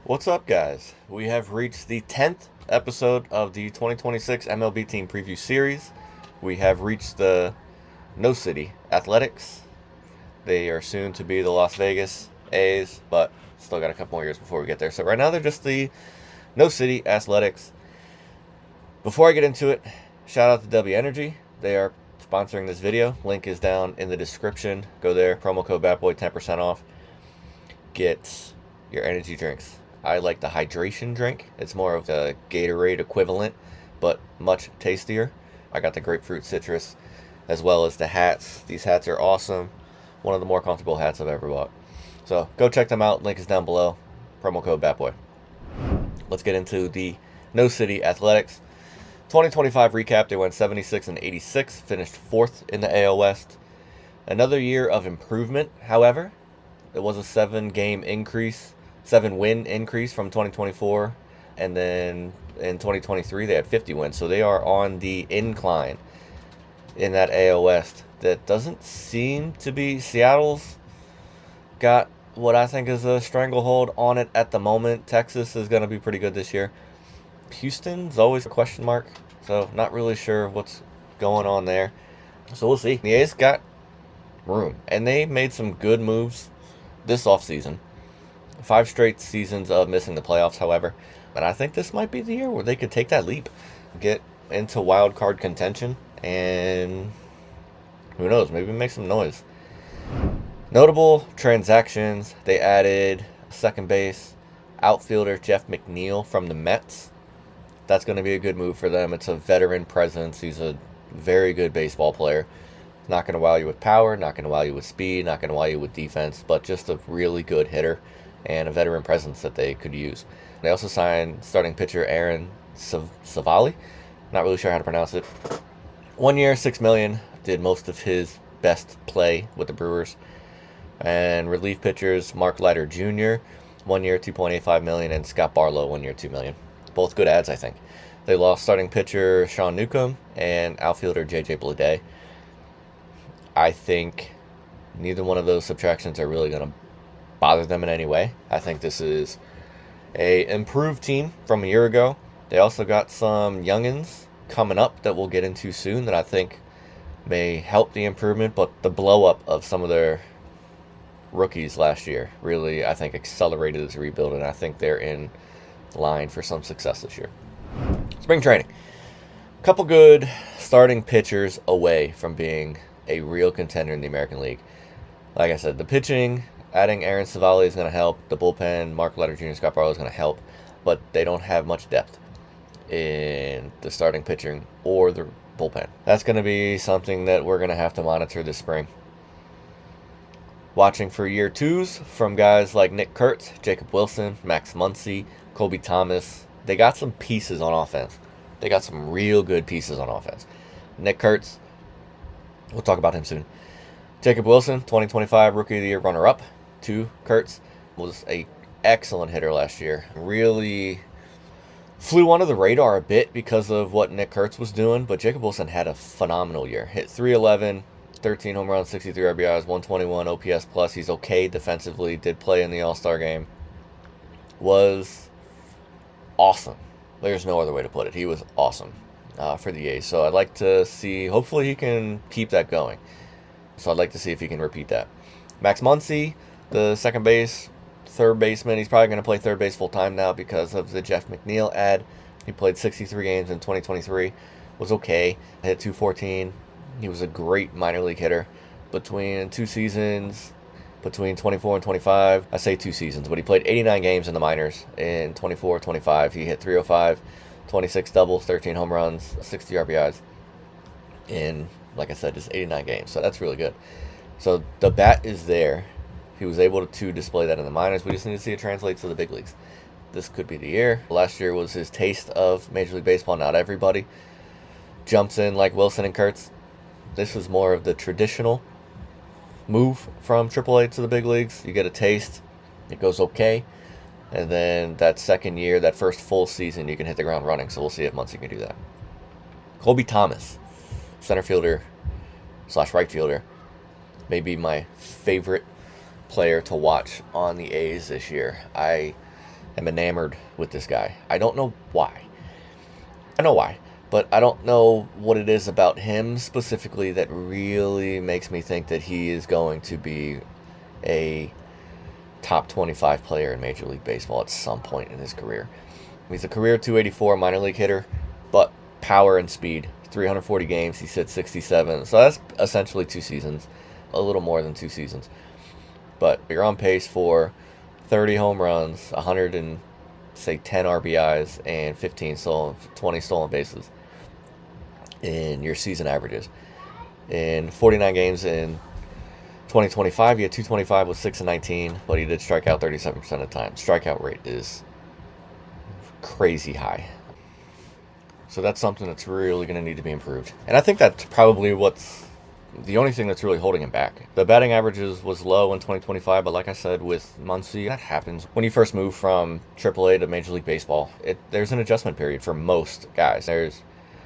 What's up, guys? We have reached the 10th episode of the 2026 MLB Team Preview series. We have reached the No City Athletics. They are soon to be the Las Vegas A's, but still got a couple more years before we get there. So right now they're just the No City Athletics. Before I get into it, shout out to W Energy. They are sponsoring this video. Link is down in the description. Go there, promo code BATBOY, 10% off. Get your energy drinks. I like the hydration drink. It's more of the Gatorade equivalent, but much tastier. I got the grapefruit citrus, as well as the hats. These hats are awesome. One of the more comfortable hats I've ever bought. So go check them out. Link is down below. Promo code BATBOY. Let's get into the No City Athletics 2025 recap. They went 76 and 86, finished 4th in the AL West. Another year of improvement, however. It was a 7-win increase from 2024, and then in 2023 they had 50 wins, so they are on the incline in that AL West. That doesn't seem to be. Seattle's got what I think is a stranglehold on it at the moment. Texas is going to be pretty good this year. Houston's always a question mark, so not really sure what's going on there. So we'll see. The A's got room, and they made some good moves this offseason. 5 straight seasons of missing the playoffs, however. And I think this might be the year where they could take that leap, get into wild card contention, and who knows, maybe make some noise. Notable transactions: they added second base outfielder Jeff McNeil from the Mets. That's going to be a good move for them. It's a veteran presence. He's a very good baseball player. Not going to wow you with power, not going to wow you with speed, not going to wow you with defense, but just a really good hitter and a veteran presence that they could use. They also signed starting pitcher Aaron Savali. Not really sure how to pronounce it. 1 year, $6 million. Did most of his best play with the Brewers. And relief pitchers Mark Leiter Jr. 1 year, $2.85 million, and Scott Barlow 1 year, $2 million. Both good ads, I think. They lost starting pitcher Sean Newcomb and outfielder JJ Bleday. I think neither one of those subtractions are really going to bother them in any way. I think this is a improved team from a year ago. They also got some youngins coming up that we'll get into soon that I think may help the improvement, but the blow up of some of their rookies last year really, I think, accelerated this rebuild, and I think they're in line for some success this year. Spring training. A couple good starting pitchers away from being a real contender in the American League. Like I said, the pitching, adding Aaron Savali is going to help. The bullpen, Mark Leiter Jr., Scott Barlow is going to help. But they don't have much depth in the starting pitching or the bullpen. That's going to be something that we're going to have to monitor this spring. Watching for year twos from guys like Nick Kurtz, Jacob Wilson, Max Muncy, Kobe Thomas. They got some pieces on offense. They got some real good pieces on offense. Nick Kurtz, we'll talk about him soon. Jacob Wilson, 2025 Rookie of the Year runner-up to Kurtz, was an excellent hitter last year. Really flew under the radar a bit because of what Nick Kurtz was doing, but Jacob Wilson had a phenomenal year. Hit .311, 13 home runs, 63 RBIs, 121 OPS plus. He's okay defensively. Did play in the All-Star game. Was awesome. There's no other way to put it. He was awesome for the A's. So I'd like to see, hopefully he can keep that going. So I'd like to see if he can repeat that. Max Muncy, the second base, third baseman. He's probably going to play third base full time now because of the Jeff McNeil ad. He played 63 games in 2023. Was okay. Hit .214. He was a great minor league hitter. Between 2 seasons, between 24 and 25, I say 2 seasons, but he played 89 games in the minors in 24-25. He hit .305, 26 doubles, 13 home runs, 60 RBIs in, like I said, just 89 games. So that's really good. So the bat is there. He was able to display that in the minors. We just need to see it translate to the big leagues. This could be the year. Last year was his taste of Major League Baseball. Not everybody jumps in like Wilson and Kurtz. This is more of the traditional move from AAA to the big leagues. You get a taste. It goes okay. And then that second year, that first full season, you can hit the ground running. So we'll see if Muncy can do that. Kobe Thomas, center fielder / right fielder. Maybe my favorite player to watch on the A's this year. I am enamored with this guy. I don't know why. I know why, but I don't know what it is about him specifically that really makes me think that he is going to be a top 25 player in Major League Baseball at some point in his career. He's a career 284 minor league hitter, but power and speed. 340 games, he hit 67. So that's essentially 2 seasons, a little more than 2 seasons. But you're on pace for 30 home runs, 10 RBIs, and 20 stolen bases in your season averages. In 49 games in 2025, he had 225 with 6-19, but he did strike out 37% of the time. Strikeout rate is crazy high. So that's something that's really going to need to be improved. And I think that's probably what's the only thing that's really holding him back. The batting averages was low in 2025, but like I said, with Muncy, that happens when you first move from AAA to Major League Baseball. There's an adjustment period for most guys. There's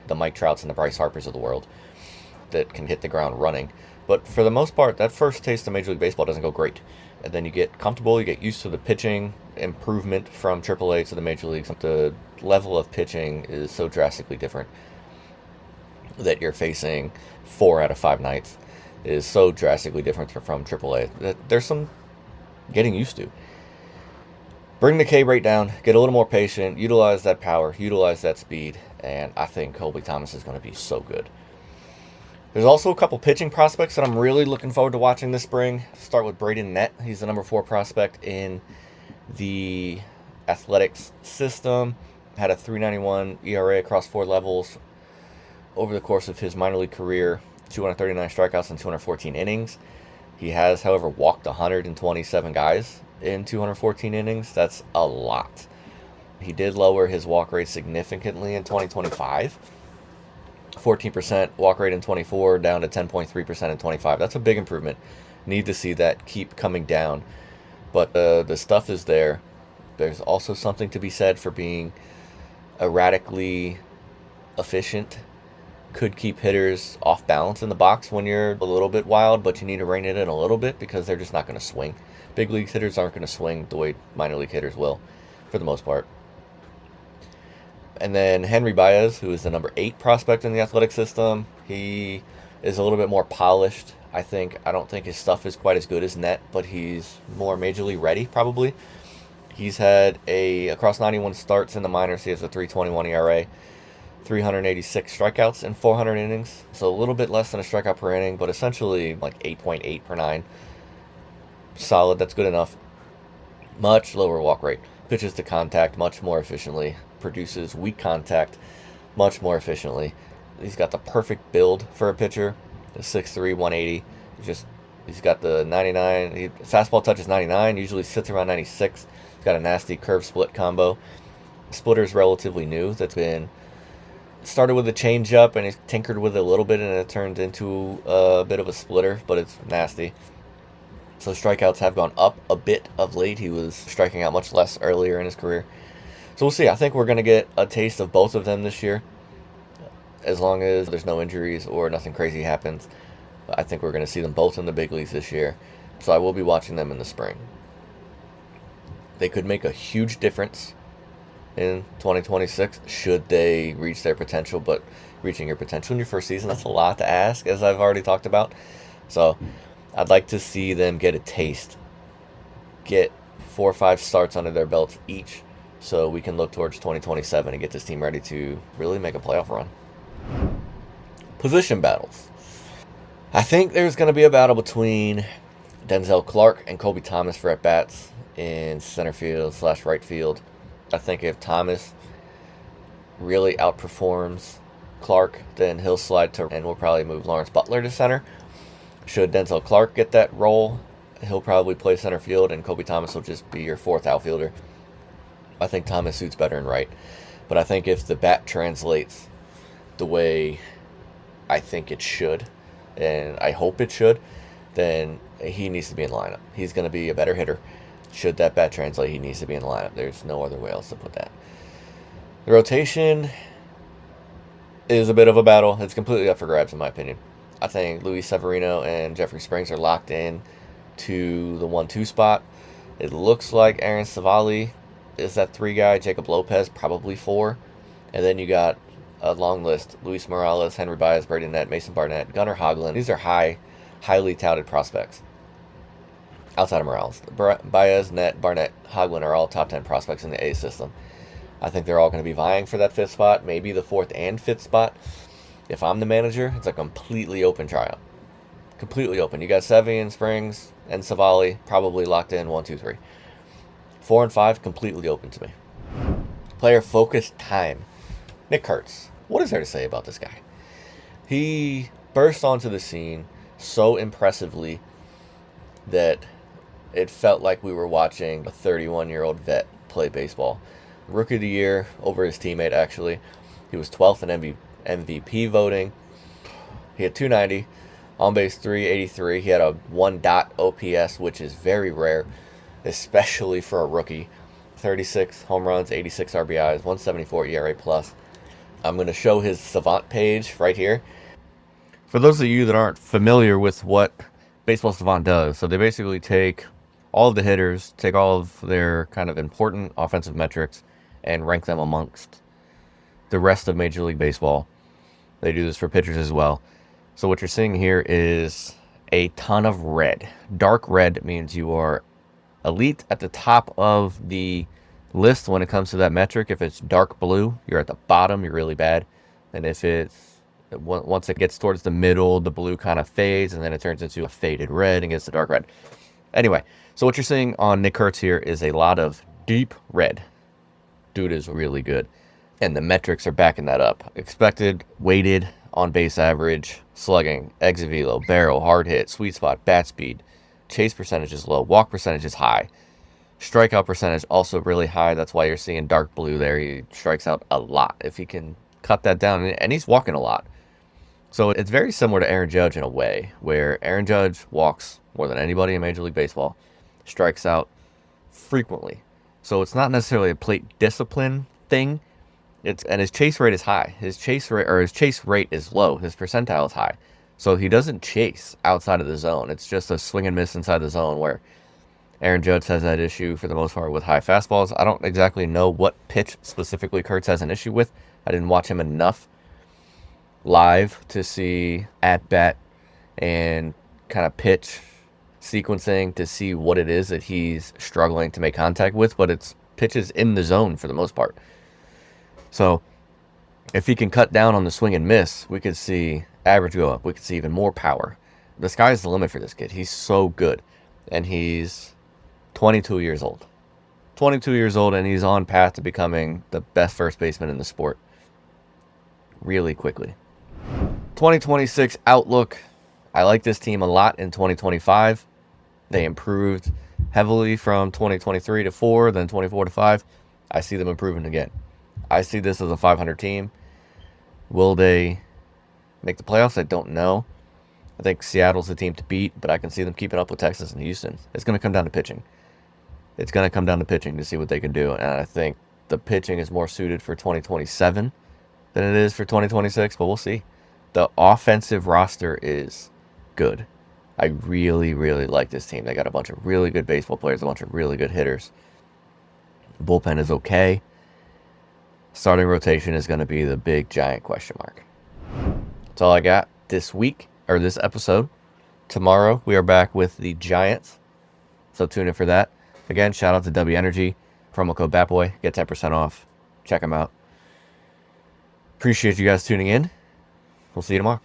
the Mike Trouts and the Bryce Harpers of the world that can hit the ground running. But for the most part, that first taste of Major League Baseball doesn't go great. And then you get comfortable, you get used to the pitching improvement from AAA to the Major Leagues. The level of pitching is so drastically different that you're facing 4 out of 5 nights is so drastically different from AAA that there's some getting used to. Bring the K rate down, get a little more patient, utilize that power, utilize that speed, and I think Colby Thomas is going to be so good. There's also a couple pitching prospects that I'm really looking forward to watching this spring. Start with Braden Nett. He's the number 4 prospect in the Athletics system. Had a 3.91 ERA across 4 levels over the course of his minor league career. 239 strikeouts in 214 innings. He has, however, walked 127 guys in 214 innings. That's a lot. He did lower his walk rate significantly in 2025. 14% walk rate in 24, down to 10.3% in 25. That's a big improvement. Need to see that keep coming down. But the stuff is there. There's also something to be said for being erratically efficient. Could keep hitters off balance in the box when you're a little bit wild, but you need to rein it in a little bit because they're just not going to swing. Big league hitters aren't going to swing the way minor league hitters will, for the most part. And then Henry Baez, who is the number 8 prospect in the athletic system. He is a little bit more polished, I think. I don't think his stuff is quite as good as Net, but he's more major league ready, probably. He's had across 91 starts in the minors, he has a 3.21 ERA, 386 strikeouts in 400 innings. So a little bit less than a strikeout per inning, but essentially like 8.8 per 9. Solid, that's good enough. Much lower walk rate. Pitches to contact much more efficiently. Produces weak contact much more efficiently. He's got the perfect build for a pitcher. 6'3", 180. He's got the 99. Fastball touches 99. Usually sits around 96. He's got a nasty curve split combo. Splitter's relatively new. That's been started with a changeup and he's tinkered with it a little bit and it turned into a bit of a splitter, but it's nasty. So strikeouts have gone up a bit of late. He was striking out much less earlier in his career. So we'll see. I think we're going to get a taste of both of them this year. As long as there's no injuries or nothing crazy happens, I think we're going to see them both in the big leagues this year. So I will be watching them in the spring. They could make a huge difference in 2026 should they reach their potential. But reaching your potential in your first season, that's a lot to ask, as I've already talked about. So I'd like to see them get a taste, get 4 or 5 starts under their belts each, so we can look towards 2027 and get this team ready to really make a playoff run. Position battles. I think there's going to be a battle between Denzel Clark and Colby Thomas for at-bats in center field / right field. I think if Thomas really outperforms Clark, then he'll slide to, and we'll probably move Lawrence Butler to center. Should Denzel Clark get that role, he'll probably play center field, and Colby Thomas will just be your 4th outfielder. I think Thomas suits better in right. But I think if the bat translates the way I think it should, and I hope it should, then he needs to be in the lineup. He's going to be a better hitter. Should that bat translate, he needs to be in the lineup. There's no other way else to put that. The rotation is a bit of a battle. It's completely up for grabs, in my opinion. I think Luis Severino and Jeffrey Springs are locked in to the 1-2 spot. It looks like Aaron Savali is that 3 guy. Jacob Lopez, probably 4. And then you got a long list. Luis Morales, Henry Baez, Brady Nett, Mason Barnett, Gunnar Hoglund. These are highly touted prospects. Outside of Morales. Baez, Nett, Barnett, Hoglund are all top 10 prospects in the A system. I think they're all going to be vying for that 5th spot, maybe the 4th and 5th spot. If I'm the manager, it's a completely open tryout. Completely open. You got Sevian, Springs, and Savali probably locked in 1, 2, 3. 4 and 5, completely open to me. Player focus time. Nick Kurtz. What is there to say about this guy? He burst onto the scene so impressively that it felt like we were watching a 31-year-old vet play baseball. Rookie of the year over his teammate, actually. He was 12th in MVP voting. He had 290, on base 383. He had a 1 dot OPS, which is very rare, especially for a rookie. 36 home runs, 86 RBIs, 174 ERA plus. I'm going to show his Savant page right here. For those of you that aren't familiar with what Baseball Savant does, so they basically take all of the hitters, take all of their kind of important offensive metrics, and rank them amongst the rest of Major League Baseball. They do this for pitchers as well. So what you're seeing here is a ton of red. Dark red means you are elite at the top of the list when it comes to that metric. If it's dark blue, you're at the bottom, you're really bad. And if it's, once it gets towards the middle, the blue kind of fades, and then it turns into a faded red and gets the dark red. Anyway, so what you're seeing on Nick Kurtz here is a lot of deep red. Dude is really good. And the metrics are backing that up. Expected, weighted, on-base average, slugging, exit velo, barrel, hard hit, sweet spot, bat speed. Chase percentage is low. Walk percentage is high. Strikeout percentage also really high. That's why you're seeing dark blue there. He strikes out a lot. If he can cut that down, and he's walking a lot. So it's very similar to Aaron Judge in a way, where Aaron Judge walks more than anybody in Major League Baseball, strikes out frequently. So it's not necessarily a plate discipline thing. And his chase rate is high. His chase rate is low. His percentile is high. So he doesn't chase outside of the zone. It's just a swing and miss inside the zone, where Aaron Judge has that issue for the most part with high fastballs. I don't exactly know what pitch specifically Kurtz has an issue with. I didn't watch him enough live to see at-bat and kind of pitch sequencing to see what it is that he's struggling to make contact with, but it's pitches in the zone for the most part. So if he can cut down on the swing and miss, we could see average go up. We could see even more power. The sky's the limit for this kid. He's so good. And he's 22 years old. 22 years old, and he's on path to becoming the best first baseman in the sport really quickly. 2026 outlook. I like this team a lot in 2025. They improved heavily from 2023 to 4, then 24 to 5. I see them improving again. I see this as a 500 team. Will they make the playoffs? I don't know. I think Seattle's the team to beat, but I can see them keeping up with Texas and Houston. It's going to come down to pitching. It's going to come down to pitching to see what they can do. And I think the pitching is more suited for 2027 than it is for 2026, but we'll see. The offensive roster is good. I really, really like this team. They got a bunch of really good baseball players, a bunch of really good hitters. The bullpen is okay. Starting rotation is going to be the big, giant question mark. That's all I got this week, or this episode. Tomorrow, we are back with the Giants. So tune in for that. Again, shout out to W Energy. Promo code BATBOY. Get 10% off. Check them out. Appreciate you guys tuning in. We'll see you tomorrow.